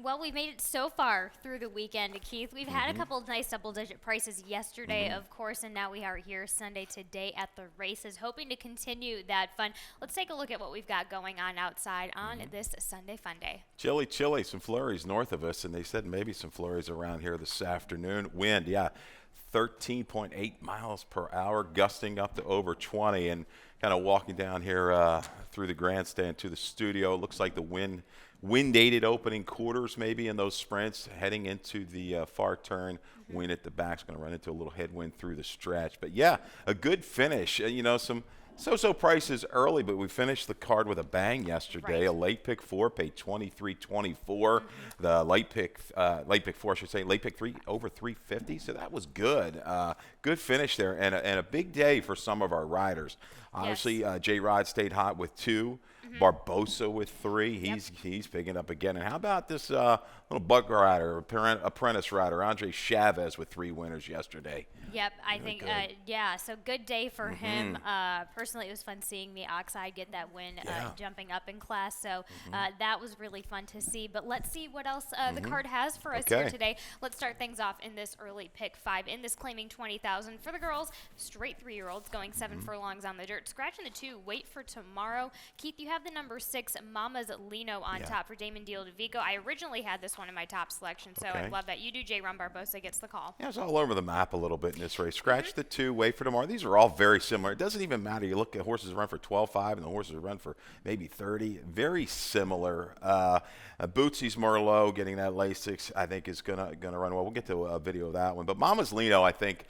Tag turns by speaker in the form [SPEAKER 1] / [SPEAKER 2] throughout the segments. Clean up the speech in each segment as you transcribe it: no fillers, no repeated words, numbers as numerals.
[SPEAKER 1] Well, we've made it so far through the weekend, Keith. We've had a couple of nice double-digit prices yesterday, of course, and now we are here Sunday today at the races, hoping to continue that fun. Let's take a look at what we've got going on outside on this Sunday Fun Day.
[SPEAKER 2] Chilly, some flurries north of us, and they said maybe some flurries around here this afternoon. Wind, 13.8 miles per hour, gusting up to over 20, and kind of walking down here through the grandstand to the studio. It looks like the wind-aided opening quarters maybe in those sprints, heading into the far turn. Wind at the back is going to run into a little headwind through the stretch. But, yeah, a good finish. Some so-so prices early, but we finished the card with a bang yesterday.
[SPEAKER 1] Right.
[SPEAKER 2] A late pick 4 paid $23.24. The late pick 4, I should say, late pick 3 over $3.50. So that was good. Good finish there, and a big day for some of our riders. Obviously, J-Rod stayed hot with 2. Barbosa with 3. He's picking up again. And how about this little buck rider, apprentice rider, Andre Chavez with 3 winners yesterday?
[SPEAKER 1] Yep, I think, so good day for him. Personally, it was fun seeing the Oxide get that win, jumping up in class. So that was really fun to see. But let's see what else the card has for us here today. Let's start things off in this early pick 5. In this claiming 20,000 for the girls, straight 3-year-olds going 7 furlongs on the dirt. Scratching the 2, wait for tomorrow. Keith, you have the number 6, Mama's Lino on top for Damon Deal DeVico. I originally had this one in my top selection, so I love that. You do. J-Ron Barbosa gets the call.
[SPEAKER 2] Yeah, it's all over the map a little bit in this race. Scratch the 2, wait for tomorrow. These are all very similar. It doesn't even matter. You look at horses that run for 12.5 and the horses that run for maybe 30. Very similar. Bootsy's Merlot getting that Lasix, I think, is gonna run well. We'll get to a video of that one. But Mama's Lino, I think,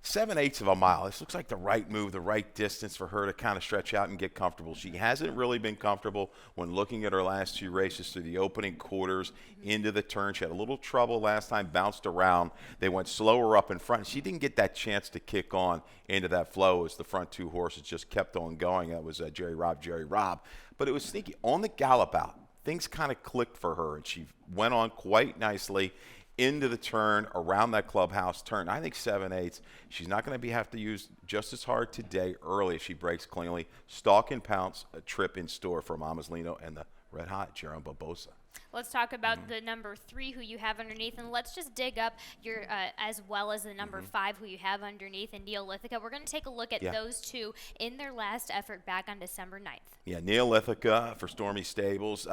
[SPEAKER 2] 7/8 of a mile. This looks like the right move, the right distance for her to kind of stretch out and get comfortable. She hasn't really been comfortable when looking at her last 2 races through the opening quarters into the turn. She had a little trouble last time, bounced around. They went slower up in front. She didn't get that chance to kick on into that flow as the front 2 horses just kept on going. That was Jerry Robb. But it was sneaky. On the gallop out, things kind of clicked for her, and she went on quite nicely into the turn, around that clubhouse turn. I think 7/8. She's not going to have to use just as hard today early if she breaks cleanly. Stalk and pounce, a trip in store for Mama's Lino and the red-hot Jerome Barbosa.
[SPEAKER 1] Let's talk about the number 3 who you have underneath, and let's just dig up your as well as the number 5 who you have underneath in Neolithica. We're going to take a look at those 2 in their last effort back on December 9th. Yeah,
[SPEAKER 2] Neolithica for Stormy Stables.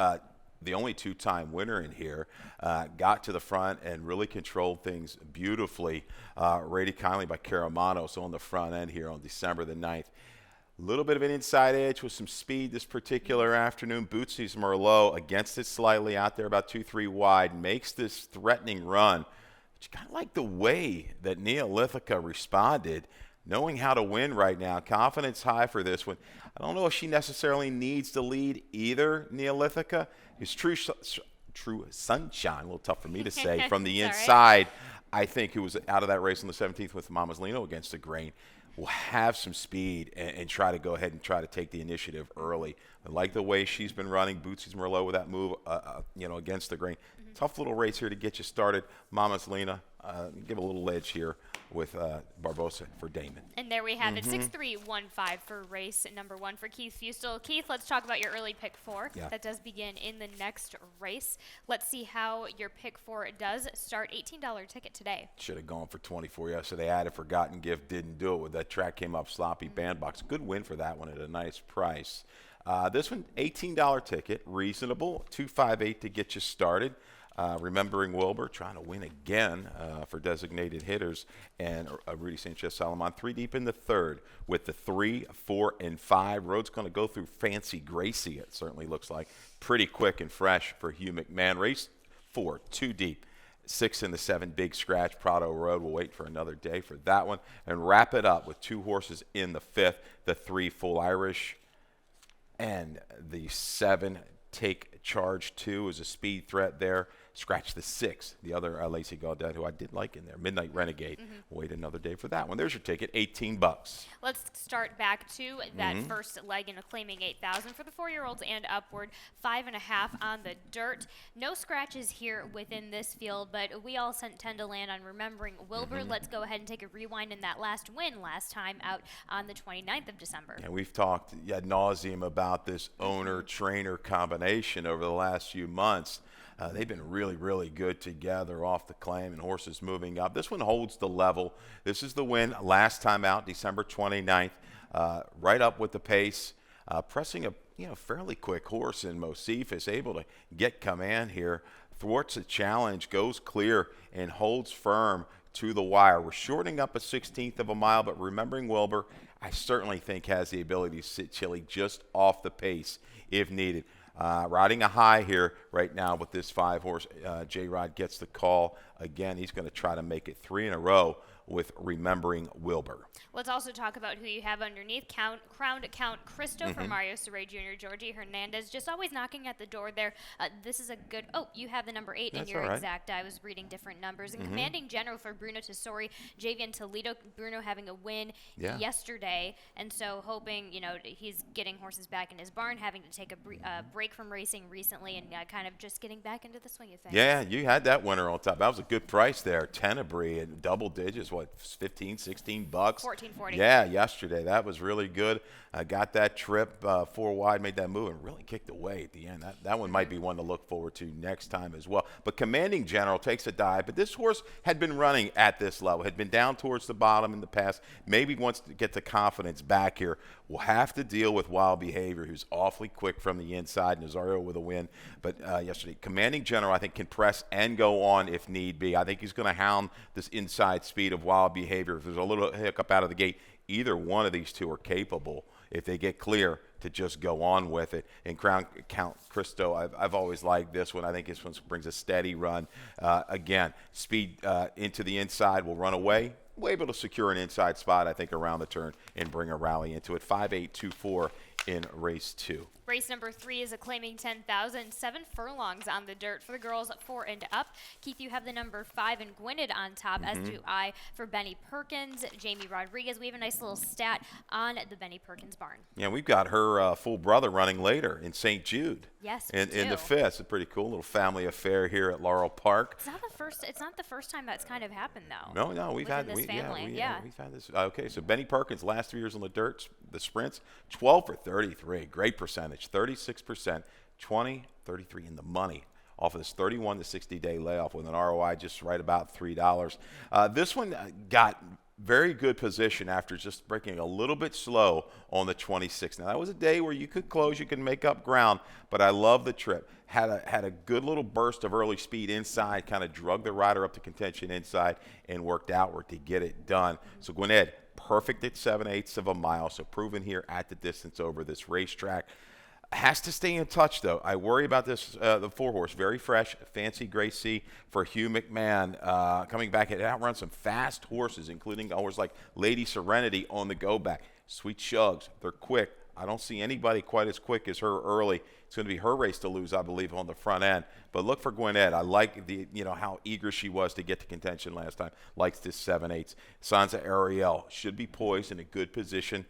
[SPEAKER 2] The only 2-time winner in here, got to the front and really controlled things beautifully. Rated kindly by Caramano, so on the front end here on December the 9th. A little bit of an inside edge with some speed this particular afternoon. Bootsy's Merlot against it slightly out there, about 2-3 wide, makes this threatening run. But you kind of like the way that Neolithica responded, knowing how to win right now. Confidence high for this one. I don't know if she necessarily needs to lead either, Neolithica. His true sunshine, a little tough for me to say, from the inside. Right. I think who was out of that race on the 17th with Mama's Lino against the grain will have some speed and try to go ahead and try to take the initiative early. I like the way she's been running. Bootsy's Merlot with that move, against the grain. Tough little race here to get you started. Mama's Lino, give a little edge here with Barbosa for Damon.
[SPEAKER 1] And there we have it, 6-3-1-5 for race number 1 for Keith Fustel. Keith, let's talk about your early pick 4. Yeah. That does begin in the next race. Let's see how your pick 4 does start. $18 ticket today.
[SPEAKER 2] Should have gone for 24 yesterday. I had a forgotten gift, didn't do it. With that track came up sloppy bandbox. Good win for that one at a nice price. This one, $18 ticket, reasonable, $258 to get you started. Remembering Wilbur trying to win again for designated hitters, and Rudy Sanchez-Salomon 3 deep in the 3rd with the 3, 4, and 5. Road's going to go through Fancy Gracie, it certainly looks like. Pretty quick and fresh for Hugh McMahon. Race 4, 2 deep. 6 in the 7, Big Scratch, Prado Road. We'll wait for another day for that one. And wrap it up with 2 horses in the 5th, the 3, Full Irish, and the 7, Take Charge 2 is a speed threat there. Scratch the 6, the other Lacey Gaudet, who I did like in there. Midnight Renegade. Wait another day for that one. There's your ticket, $18.
[SPEAKER 1] Let's start back to that first leg in a claiming 8,000 for the 4-year-olds and upward. 5.5 on the dirt. No scratches here within this field, but we all tend to land on Remembering Wilbur. Let's go ahead and take a rewind in that last win last time out on the 29th of December.
[SPEAKER 2] And we've talked ad nauseum about this owner-trainer combination over the last few months. They've been really really, really good together off the claim, and horses moving up. This one holds the level. This is the win last time out, December 29th, right up with the pace, pressing a fairly quick horse in Mosifus, able to get command here, thwarts a challenge, goes clear, and holds firm to the wire. We're shortening up a 16th of a mile, but remembering Wilbur, I certainly think has the ability to sit Chili just off the pace if needed. Riding a high here right now with this 5-horse. J-Rod gets the call. Again, he's going to try to make it 3 in a row with Remembering Wilbur.
[SPEAKER 1] Let's also talk about who you have underneath. Crowned Count Cristo for Mario Saray Jr., Georgie Hernandez, just always knocking at the door there. This is a good – oh, you have the number 8
[SPEAKER 2] That's
[SPEAKER 1] in your
[SPEAKER 2] all right.
[SPEAKER 1] exact. I was reading different numbers. And Commanding General for Bruno Tessori, Javian Toledo. Bruno having a win yesterday, and so hoping, he's getting horses back in his barn, having to take a break from racing recently, and kind of just getting back into the swing of things.
[SPEAKER 2] Yeah, you had that winner on top. That was a good price there. Tenebrae in double digits, what, 15, 16 bucks?
[SPEAKER 1] 14.40.
[SPEAKER 2] Yeah, yesterday. That was really good. Got that trip 4 wide, made that move, and really kicked away at the end. That one might be one to look forward to next time as well. But Commanding General takes a dive, but this horse had been running at this level, had been down towards the bottom in the past, maybe wants to get the confidence back here. We'll have to deal with Wild Behavior, who's awfully quick from the inside. Nazario with a win. But yesterday, Commanding General, I think, can press and go on if need be. I think he's going to hound this inside speed of Wild Behavior. If there's a little hiccup out of the gate, either one of these two are capable, if they get clear, to just go on with it. And Crown Count Cristo, I've always liked this one. I think this one brings a steady run. Again, speed into the inside will run away. We're able to secure an inside spot, I think, around the turn and bring a rally into it. 5.824 in race 2.
[SPEAKER 1] Race number 3 is a claiming 10,000, 7 furlongs on the dirt for the girls 4 and up. Keith, you have the number 5 and Gwynedd on top, as do I for Benny Perkins, Jamie Rodriguez. We have a nice little stat on the Benny Perkins barn.
[SPEAKER 2] Yeah, we've got her full brother running later in St. Jude.
[SPEAKER 1] Yes,
[SPEAKER 2] in the 5th. It's a pretty cool little family affair here at Laurel Park.
[SPEAKER 1] It's not the first time that's kind of happened, though.
[SPEAKER 2] No, we've had
[SPEAKER 1] this family.
[SPEAKER 2] we've had this. Okay, so Benny Perkins, last 3 years on the dirt, the sprints, 12 for 33, great percentage, 36%, 20, 33 in the money off of this 31 to 60-day layoff with an ROI just right about $3. This one got very good position after just breaking a little bit slow on the 26th. Now, that was a day where you could close, you could make up ground, but I love the trip. Had a good little burst of early speed inside, kind of drug the rider up to contention inside and worked outward to get it done. So Gwynedd, perfect at 7/8 of a mile, so proven here at the distance over this racetrack. Has to stay in touch, though. I worry about this, the 4-horse, very fresh, Fancy Gracie for Hugh McMahon. Coming back, it outrun some fast horses, including a horse like Lady Serenity on the go back. Sweet Shugs, they're quick. I don't see anybody quite as quick as her early. It's going to be her race to lose, I believe, on the front end. But look for Gwynedd. I like how eager she was to get to contention last time. Likes this 7/8. Sansa Ariel should be poised in a good position.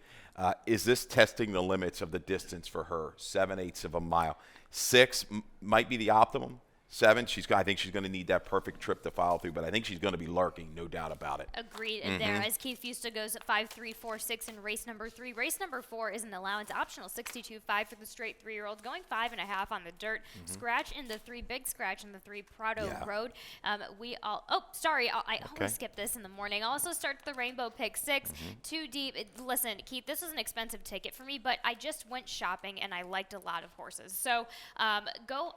[SPEAKER 2] Is this testing the limits of the distance for her? 7/8 of a mile. 6 might be the optimum. 7, I think she's going to need that perfect trip to follow through, but I think she's going to be lurking, no doubt about it.
[SPEAKER 1] Agreed there. As Keith Fusta goes at 5.346 in race number 3. Race number 4 is an allowance optional 62.5 for the straight 3-year-olds, going 5.5 on the dirt. Scratch in the 3, big scratch in the 3 Prado Road. I always skip this in the morning. Also starts the Rainbow Pick 6, 2 deep. Listen, Keith, this was an expensive ticket for me, but I just went shopping and I liked a lot of horses. So go.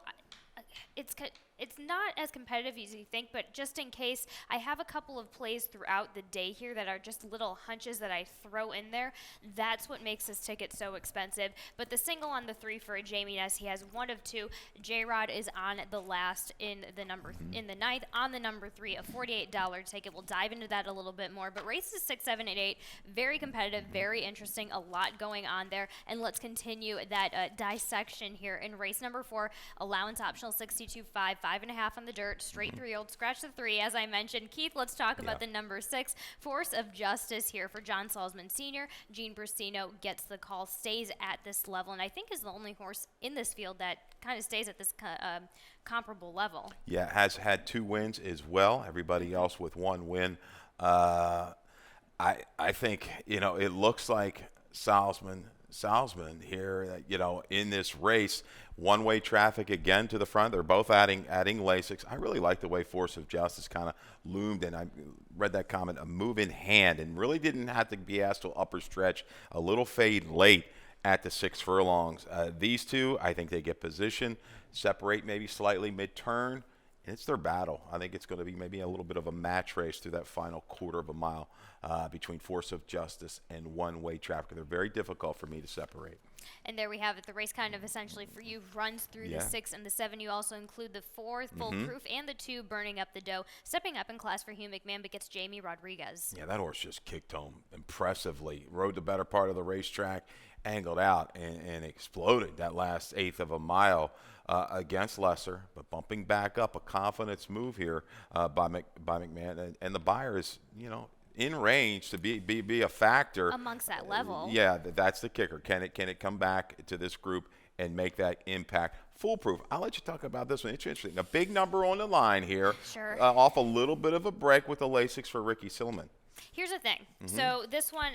[SPEAKER 1] It's not as competitive as you think, but just in case, I have a couple of plays throughout the day here that are just little hunches that I throw in there. That's what makes this ticket so expensive. But the single on the 3 for a Jamie Ness, he has 1 of 2. J-Rod is on the last in the number in the 9th on the number 3, a $48 ticket. We'll dive into that a little bit more. But races 6, 7, and 8, very competitive, very interesting, a lot going on there. And let's continue that dissection here in race number 4, allowance optional 62.5, 5.5 on the dirt, straight 3-year-old, scratch the 3, as I mentioned. Keith, let's talk about the number 6, Force of Justice here for John Salzman Sr. Gene Brusino gets the call, stays at this level, and I think is the only horse in this field that kind of stays at this comparable level.
[SPEAKER 2] Yeah, has had 2 wins as well. Everybody else with 1 win. I think, it looks like Salzman Salzman here, in this race. One-way traffic again to the front. They're both adding Lasix. I really like the way Force of Justice kind of loomed, and I read that comment, a move in hand, and really didn't have to be asked to upper stretch. A little fade late at the 6 furlongs. These two, I think they get position, separate maybe slightly mid-turn. It's their battle. I think it's going to be maybe a little bit of a match race through that final quarter of a mile between Force of Justice and One-Way Traffic. They're very difficult for me to separate.
[SPEAKER 1] And there we have it. The race kind of essentially for you runs through the 6 and the 7. You also include the 4 Foolproof and the 2 Burning Up the Dough. Stepping up in class for Hugh McMahon, but gets Jamie Rodriguez.
[SPEAKER 2] Yeah, that horse just kicked home impressively. Rode the better part of the racetrack, angled out, and exploded that last eighth of a mile against Lesser, but bumping back up, a confidence move here by McMahon. And the buyer is, in range to be a factor
[SPEAKER 1] amongst that level.
[SPEAKER 2] Yeah, that's the kicker. Can it come back to this group and make that impact? Foolproof. I'll let you talk about this one. It's interesting. A big number on the line here.
[SPEAKER 1] Sure.
[SPEAKER 2] Off a little bit of a break with the Lasix for Ricky Silliman.
[SPEAKER 1] Here's the thing. So this one,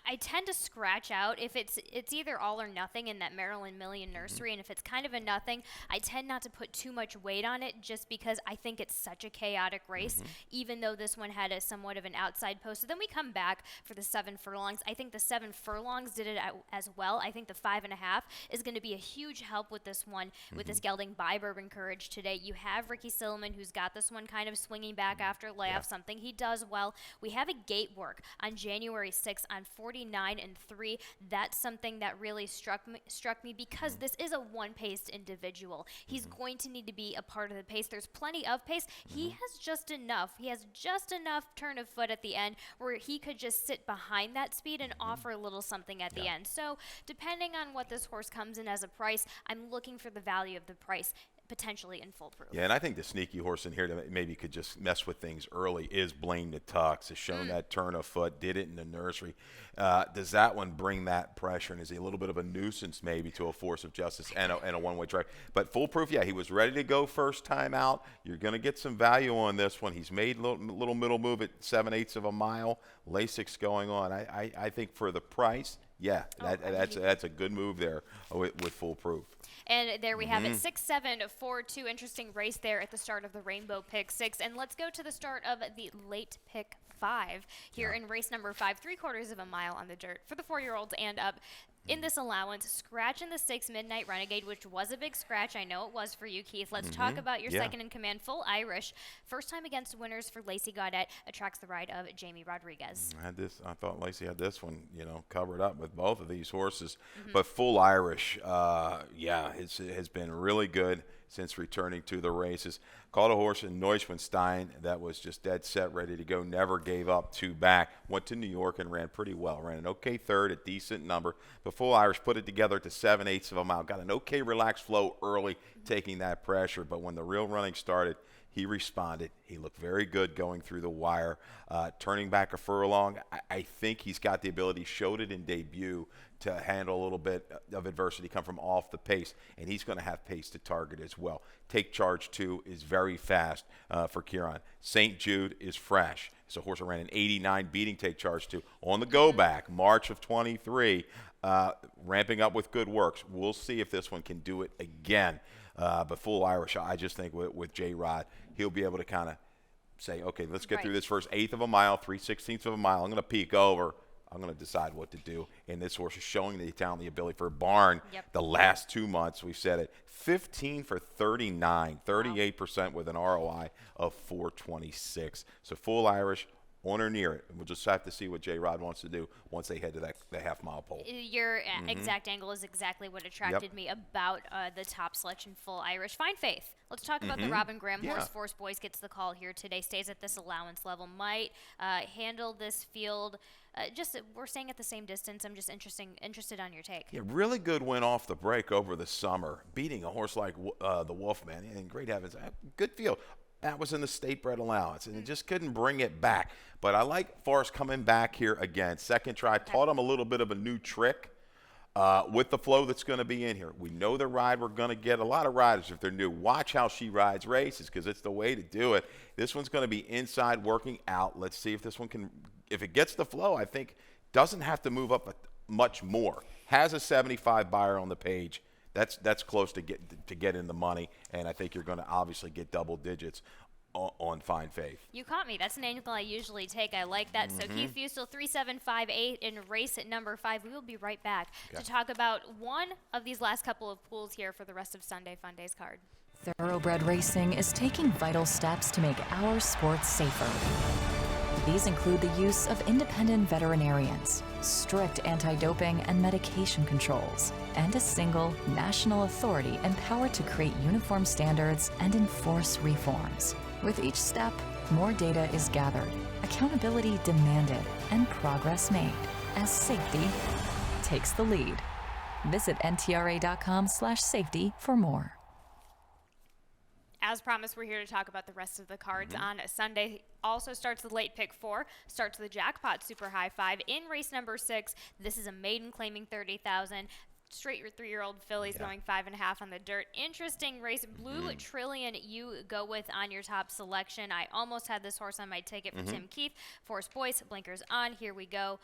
[SPEAKER 1] I tend to scratch out if it's either all or nothing in that Maryland Million Nursery, and if it's kind of a nothing, I tend not to put too much weight on it just because I think it's such a chaotic race, even though this one had a somewhat of an outside post. So then we come back for the 7 furlongs. I think the 7 furlongs did it as well. I think the 5.5 is going to be a huge help with this one, with this gelding by Bourbon Courage today. You have Ricky Silliman, who's got this one kind of swinging back after layoff, something he does well. We have a gate work on January 6th on 49-3. That's something that really struck me because this is a one-paced individual. He's going to need to be a part of the pace. There's plenty of pace. He has just enough. He has just enough turn of foot at the end where he could just sit behind that speed and offer a little something at the end. So depending on what this horse comes in as a price, I'm looking for the value of the price, potentially in Foolproof.
[SPEAKER 2] Yeah, and I think the sneaky horse in here that maybe could just mess with things early is Blaine the Tux. Has shown that turn of foot, did it in the nursery. Does that one bring that pressure, and is he a little bit of a nuisance maybe to a Force of Justice and a one-way track? But Foolproof, yeah, he was ready to go first time out. You're going to get some value on this one. He's made a little middle move at 7/8 of a mile. Lasix going on. I think for the price, yeah, that's a good move there with Foolproof.
[SPEAKER 1] And there we have it, 6-7, 4-2. Interesting race there at the start of the Rainbow Pick 6. And let's go to the start of the late pick 5 here in race number 5, 3/4 of a mile on the dirt for the 4-year-olds and up. In this allowance, scratch in the 6 Midnight Renegade, which was a big scratch. I know it was for you, Keith. Let's talk about your second in command, Full Irish. First time against winners for Lacey Gaudette. Attracts the ride of Jamie Rodriguez.
[SPEAKER 2] I thought Lacey had this one, covered up with both of these horses. But Full Irish, has been really good since returning to the races. Caught a horse in Neuschwanstein that was just dead set, ready to go, never gave up 2 back. Went to New York and ran pretty well. Ran an okay third, a decent number. But Full Irish put it together to 7/8 of a mile. Got an okay relaxed flow early, taking that pressure. But when the real running started, he responded. He looked very good going through the wire. Turning back a furlong, I think he's got the ability, showed it in debut, to handle a little bit of adversity, come from off the pace, and he's going to have pace to target as well. Take Charge 2 is very fast for Kieran. St. Jude is fresh. It's a horse that ran an 89 beating Take Charge 2 on the go back, March of 23, ramping up with good works. We'll see if this one can do it again. But Full Irish, I just think with J-Rod, he'll be able to kind of say, okay, let's get through this first 1/8 of a mile, 3/16 of a mile. I'm going to peek over. I'm going to decide what to do. And this horse is showing the talent, the ability for a barn. The last 2 months, we've said it, 15 for 39, 38% with an ROI of 426. So Full Irish, on or near it. And we'll just have to see what J-Rod wants to do once they head to the half-mile pole.
[SPEAKER 1] Your exact angle is exactly what attracted me about the top selection, Full Irish. Fine Faith. Let's talk about the Robin Graham horse. Force Boys gets the call here today, stays at this allowance level, might handle this field. We're staying at the same distance. I'm just interested on your take.
[SPEAKER 2] Yeah, really good win off the break over the summer, beating a horse like the Wolfman. And great heavens, good field. That was in the state bred allowance, and it just couldn't bring it back. But I like Forrest coming back here again. Second try, taught him a little bit of a new trick with the flow that's going to be in here. We know the ride we're going to get. A lot of riders, if they're new, watch how she rides races because it's the way to do it. This one's going to be inside working out. Let's see if this one can – if it gets the flow, I think doesn't have to move up much more. Has a 75 buyer on the page. That's close to get in the money, and I think you're going to obviously get double digits on Fine Faith.
[SPEAKER 1] You caught me. That's an angle I usually take. I like that. So Keith Fusel, 3758 in race at number 5. We will be right back to talk about one of these last couple of pools here for the rest of Sunday Fun Days card.
[SPEAKER 3] Thoroughbred Racing is taking vital steps to make our sports safer. These include the use of independent veterinarians, strict anti-doping and medication controls, and a single national authority empowered to create uniform standards and enforce reforms. With each step, more data is gathered, accountability demanded, and progress made as safety takes the lead. Visit ntra.com/safety for more.
[SPEAKER 1] As promised, we're here to talk about the rest of the cards on Sunday. Also starts the late pick 4, starts the jackpot super high 5 in race number 6. This is a maiden claiming 30,000. Straight your 3-year-old fillies going 5.5 on the dirt. Interesting race. Blue Trillion you go with on your top selection. I almost had this horse on my ticket for Tim Keith. Force Boyce, blinkers on. Here we go.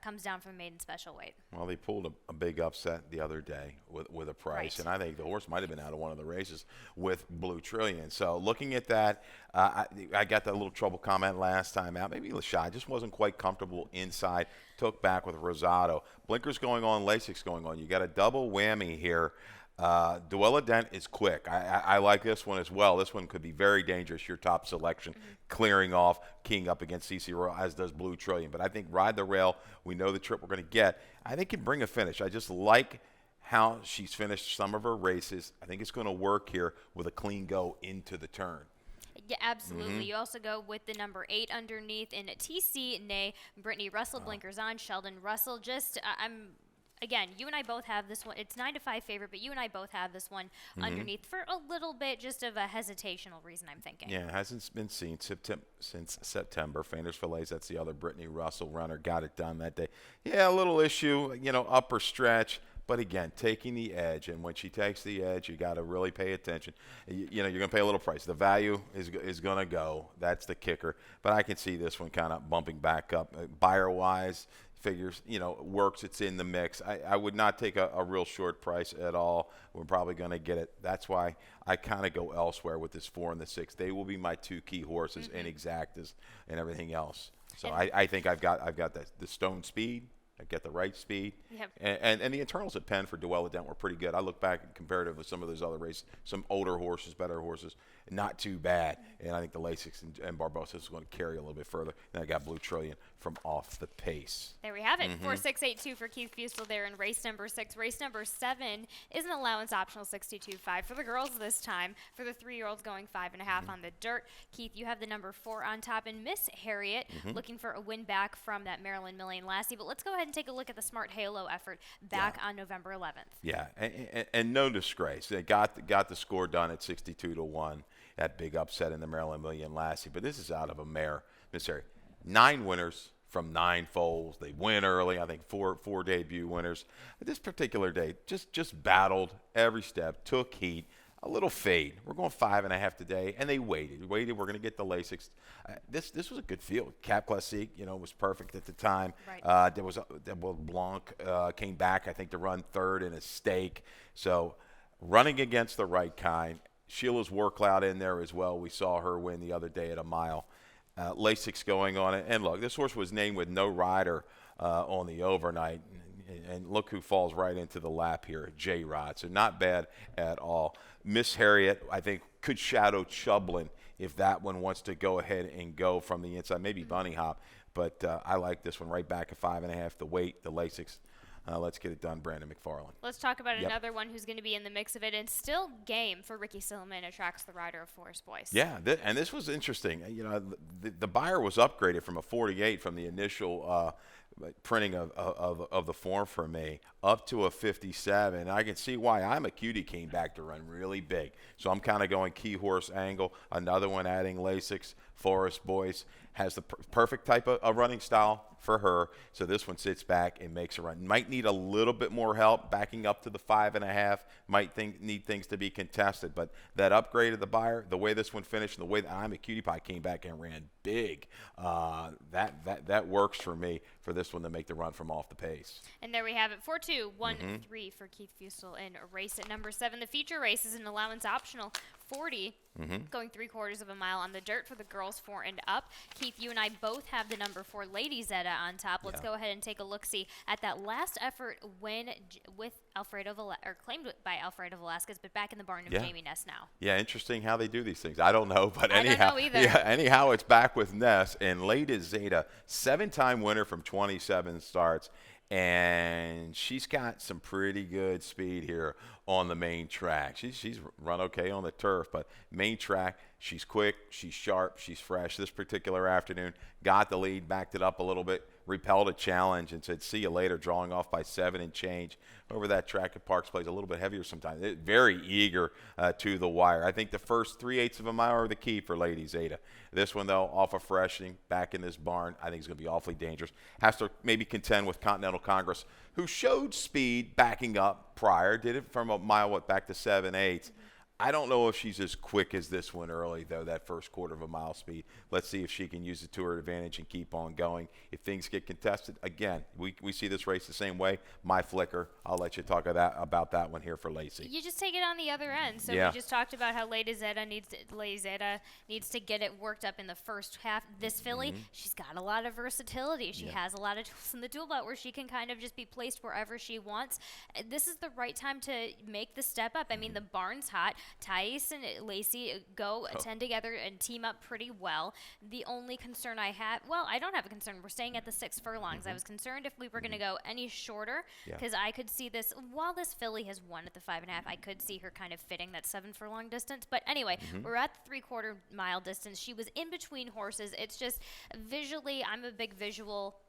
[SPEAKER 1] Comes down from maiden special weight.
[SPEAKER 2] Well, they pulled a big upset the other day with a price, and I think the horse might have been out of one of the races with Blue Trillion. So looking at that, I got that little trouble comment last time out. Maybe Lashai just wasn't quite comfortable inside. Took back with Rosado. Blinkers going on, Lasix going on. You got a double whammy here. Duella Dent is quick. I like this one as well. This one could be very dangerous. Your top selection, clearing off, keying up against CC Royal, as does Blue Trillion. But I think Ride the Rail, we know the trip we're going to get. I think can bring a finish. I just like how she's finished some of her races. I think it's going to work here with a clean go into the turn.
[SPEAKER 1] Yeah, absolutely. You also go with the number 8 underneath in TC Nay, Brittany Russell, blinkers on, Sheldon Russell. Again, you and I both have this one. It's 9-5 favorite, but you and I both have this one underneath for a little bit, just of a hesitational reason, I'm thinking.
[SPEAKER 2] Yeah, it hasn't been seen since September. Flanders Fillets, that's the other Brittany Russell runner, got it done that day. Yeah, a little issue, upper stretch. But again, taking the edge, and when she takes the edge, you got to really pay attention. You're going to pay a little price. The value is going to go. That's the kicker. But I can see this one kind of bumping back up. Buyer-wise, figures, works. It's in the mix. I would not take a real short price at all. We're probably going to get it. That's why I kind of go elsewhere with this 4 and the 6. They will be my 2 key horses in exactas and everything else. So I think I've got the stone speed. I get the right speed.
[SPEAKER 1] Yep.
[SPEAKER 2] And the internals at Penn for Duella Dent were pretty good. I look back and comparative with some of those other races, some older horses, better horses, not too bad. And I think the Lasix and Barbosa is going to carry a little bit further. Then I got Blue Trillion from off the pace.
[SPEAKER 1] There we have it. 4-6-8-2 for Keith Fusel there in race number 6. Race number 7 is an allowance optional 62.5 for the girls this time. For the 3-year-olds going 5.5 on the dirt. Keith, you have the number 4 on top, and Miss Harriet looking for a win back from that Maryland Million Lassie. But let's go ahead and take a look at the Smart Halo effort back on November 11th.
[SPEAKER 2] Yeah, and no disgrace. They got the score done at 62-1. That big upset in the Maryland Million Lassie. But this is out of a mare, Miss Harriet. 9 winners from 9 foals. They win early. I think four debut winners. But this particular day, just battled every step, took heat. A little fade. We're going 5.5 today, and they waited. We're going to get the Lasix. This was a good field. Cap Classique, was perfect at the time.
[SPEAKER 1] Right.
[SPEAKER 2] There was Blanc came back, I think, to run 3rd in a stake. So running against the right kind. Sheila's Workloud in there as well. We saw her win the other day at a mile. Lasix going on it. And look, this horse was named with no rider on the overnight. And look who falls right into the lap here, J-Rod. So not bad at all. Miss Harriet, I think, could shadow Chublin if that one wants to go ahead and go from the inside. Maybe Bunny Hop. But I like this one right back at 5.5. The weight, the Lasix. Let's get it done, Brandon McFarland.
[SPEAKER 1] Let's talk about another one who's going to be in the mix of it, and still game for Ricky Silliman attracts the rider of Forest Boyce.
[SPEAKER 2] Yeah, and this was interesting. The buyer was upgraded from a 48 from the initial printing of the form for me up to a 57. And I can see why I'm a cutie came back to run really big. So I'm kind of going key horse angle. Another one adding Lasix. Forest Boyce has the perfect type of running style for her. So this one sits back and makes a run. Might need a little bit more help backing up to the 5.5. Might need things to be contested. But that upgrade of the buyer, the way this one finished, and the way that I'm a cutie pie came back and ran big, that works for me for this this one to make the run from off the pace.
[SPEAKER 1] And there we have it, 4-2, 1-3 for Keith Fusel in race at number 7. The feature race is an allowance optional 40, going 3/4 of a mile on the dirt for the girls 4 and up. Keith, you and I both have the number 4 Lady Zeta on top. Let's go ahead and take a look-see at that last effort win with claimed by Alfredo Velasquez, but back in the barn of Jamie Ness now.
[SPEAKER 2] Yeah, interesting how they do these things. I don't know, but
[SPEAKER 1] I
[SPEAKER 2] anyhow,
[SPEAKER 1] don't know either.
[SPEAKER 2] Yeah, anyhow, it's back with Ness and Lady Zeta, 7-time winner from 27 starts. And she's got some pretty good speed here on the main track. She's run okay on the turf, but main track, she's quick, she's sharp, she's fresh. This particular afternoon, got the lead, backed it up a little bit, repelled a challenge, and said, see you later, drawing off by 7 and change. Over that track at Parks Place, a little bit heavier sometimes. Very eager to the wire. I think the first 3/8 of a mile are the key for Lady Zeta. This one, though, off of freshening, back in this barn, I think it's going to be awfully dangerous. Has to maybe contend with Continental Congress, who showed speed backing up prior, did it from a mile, back to 7/8. I don't know if she's as quick as this one early, though, that first 1/4 of a mile speed. Let's see if she can use it to her advantage and keep on going. If things get contested, again, we see this race the same way. My flicker, I'll let you talk about that one here for Lacey.
[SPEAKER 1] You just take it on the other end. So we just talked about how Lady Zeta needs to get it worked up in the first half. This filly, she's got a lot of versatility. She has a lot of tools in the tool belt where she can kind of just be placed wherever she wants. This is the right time to make the step up. I mean, the barn's hot. Thais and Lacey attend together and team up pretty well. The only concern I have, I don't have a concern. We're staying at the 6 furlongs. I was concerned if we were going to go any shorter because I could see this, while this filly has won at the 5.5, I could see her kind of fitting that 7 furlong distance. But anyway, we're at the 3/4 mile distance. She was in between horses. It's just visually, I'm a big visual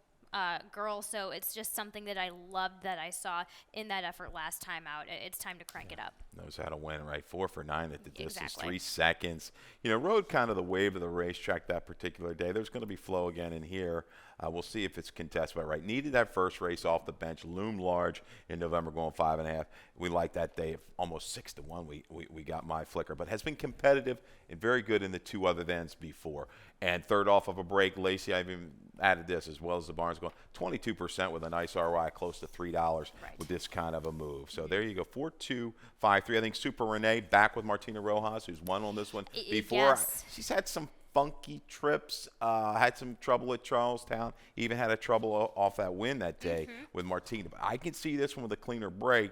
[SPEAKER 1] girl, so it's just something that I loved that I saw in that effort last time out. It's time to crank it up.
[SPEAKER 2] Knows how to win, right? 4 for 9 at the distance,
[SPEAKER 1] Exactly.
[SPEAKER 2] 3 seconds. Rode kind of the wave of the racetrack that particular day. There's going to be flow again in here. We'll see if it's contested, but right. Needed that first race off the bench, loomed large in November, going 5.5. We like that day of almost 6-1. We got my flicker, but has been competitive and very good in the 2 other thens before. And third off of a break, Lacey, I've even added this as well as the barn's going 22% with a nice ROI, close to $3 with this kind of a move. So there you go, 4-2, 5-3. I think Super Renee back with Martina Rojas, who's won on this one before.
[SPEAKER 1] Yes.
[SPEAKER 2] She's had some funky trips, had some trouble at Charlestown, even had a trouble off that win that day with Martina. But I can see this one with a cleaner break,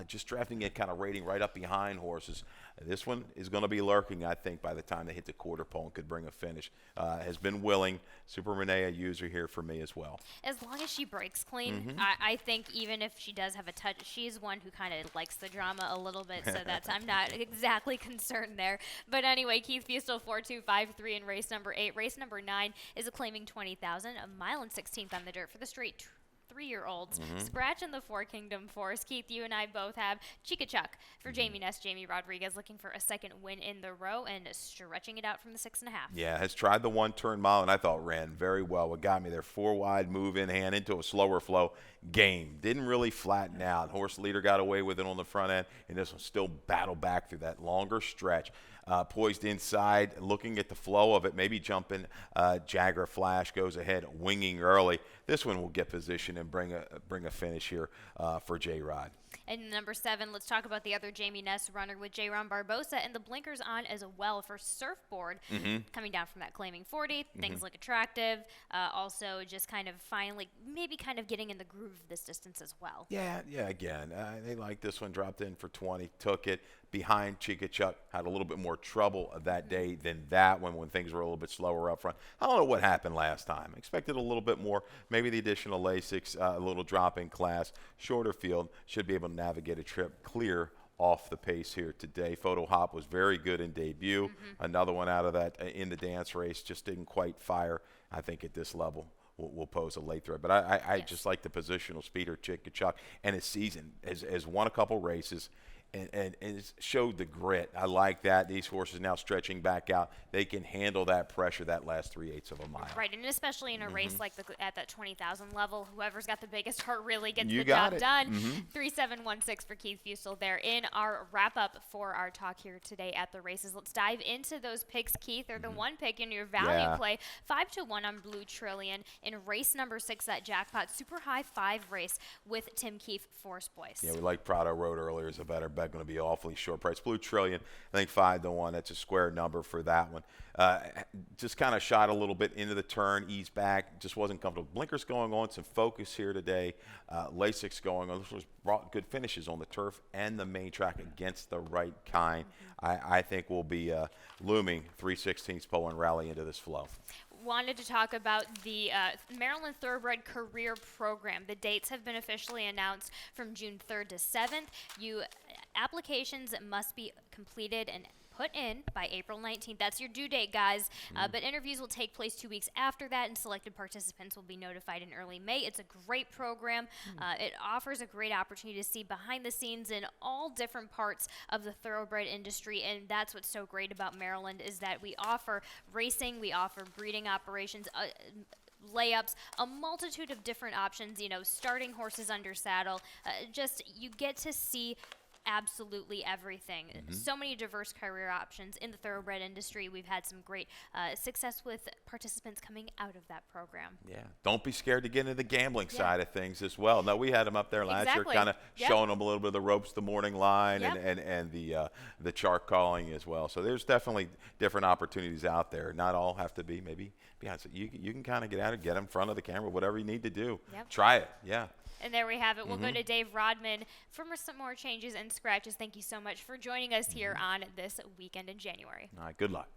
[SPEAKER 2] just drafting it kind of rating right up behind horses. This one is going to be lurking, I think, by the time they hit the quarter pole and could bring a finish. Has been willing. Super Renee, a user here for me as well.
[SPEAKER 1] As long as she breaks clean, I think even if she does have a touch, she's one who kind of likes the drama a little bit, so I'm not exactly concerned there. But anyway, Keith Fusel, 4-2, 5-3 in race number 8. Race number 9 is a claiming 20,000, a mile and 16th on the dirt for the straight 3-year-olds. Scratch in the Four Kingdom Force. Keith, you and I both have Chickachuck for Jamie Ness. Jamie Rodriguez looking for a second win in the row and stretching it out from the 6.5.
[SPEAKER 2] Yeah, has tried the 1-turn mile, and I thought ran very well. What got me there, 4 wide, move in hand into a slower flow game. Didn't really flatten out. Horse leader got away with it on the front end, and this one still battled back through that longer stretch. Poised inside, looking at the flow of it, maybe jumping. Jagger Flash goes ahead, winging early. This one will get position and bring a finish here for J-Rod.
[SPEAKER 1] And number 7, let's talk about the other Jamie Ness runner with J-Ron Barbosa and the blinkers on as well for Surfboard. Coming down from that claiming 40, things look attractive. Also just kind of finally maybe kind of getting in the groove of this distance as well.
[SPEAKER 2] Yeah, again, they like this one, dropped in for 20, took it. Behind Chickachuck, had a little bit more trouble that day than that one when things were a little bit slower up front. I don't know what happened last time. Expected a little bit more, maybe the additional Lasix, a little drop in class. Shorter field, should be able to navigate a trip clear off the pace here today. Photo Hop was very good in debut. Another one out of that in the dance race, just didn't quite fire, I think, at this level. Will pose a late threat. But I just like the positional speed of Chickachuck, and his season has won a couple races. and it showed the grit. I like that. These horses now stretching back out. They can handle that pressure that last 3/8 of a mile.
[SPEAKER 1] Right, and especially in a race like at that 20,000 level, whoever's got the biggest heart really gets
[SPEAKER 2] You
[SPEAKER 1] the
[SPEAKER 2] got
[SPEAKER 1] job
[SPEAKER 2] it.
[SPEAKER 1] done. 3716 for Keith Fusel there in our wrap-up for our talk here today at the races. Let's dive into those picks, Keith, or the one pick in your value play. 5-1 on Blue Trillion in race number 6, that jackpot super high 5 race with Tim Keefe, Forest Boys.
[SPEAKER 2] Yeah, we like Prado Road earlier as a better bet. Going to be awfully short price. Blue Trillion, I think 5-1. That's a square number for that one. Just kind of shot a little bit into the turn, eased back. Just wasn't comfortable. Blinkers going on, some focus here today. Lasix going on. This was brought good finishes on the turf and the main track against the right kind. I think we'll be looming 3/16 pole and rally into this flow.
[SPEAKER 1] Wanted to talk about the Maryland Thoroughbred Career Program. The dates have been officially announced from June 3rd to 7th. Applications must be completed and put in by April 19th. That's your due date, guys. But interviews will take place 2 weeks after that, and selected participants will be notified in early May. It's a great program. It offers a great opportunity to see behind the scenes in all different parts of the thoroughbred industry, and that's what's so great about Maryland is that we offer racing, we offer breeding operations, layups, a multitude of different options, starting horses under saddle. Just you get to see absolutely everything. So many diverse career options in the thoroughbred industry. We've had some great success with participants coming out of that program. Yeah.
[SPEAKER 2] Don't be scared to get into the gambling side of things as well. No, we had them up there last year, kind of showing them a little bit of the ropes, the morning line, and the chart calling as well. So there's definitely different opportunities out there. Not all have to be maybe behind. So you can kind of get out and get in front of the camera, whatever you need to do. Try it. Yeah.
[SPEAKER 1] And there we have it. We'll go to Dave Rodman for some more changes and scratches. Thank you so much for joining us here on this weekend in January.
[SPEAKER 2] All right, good luck.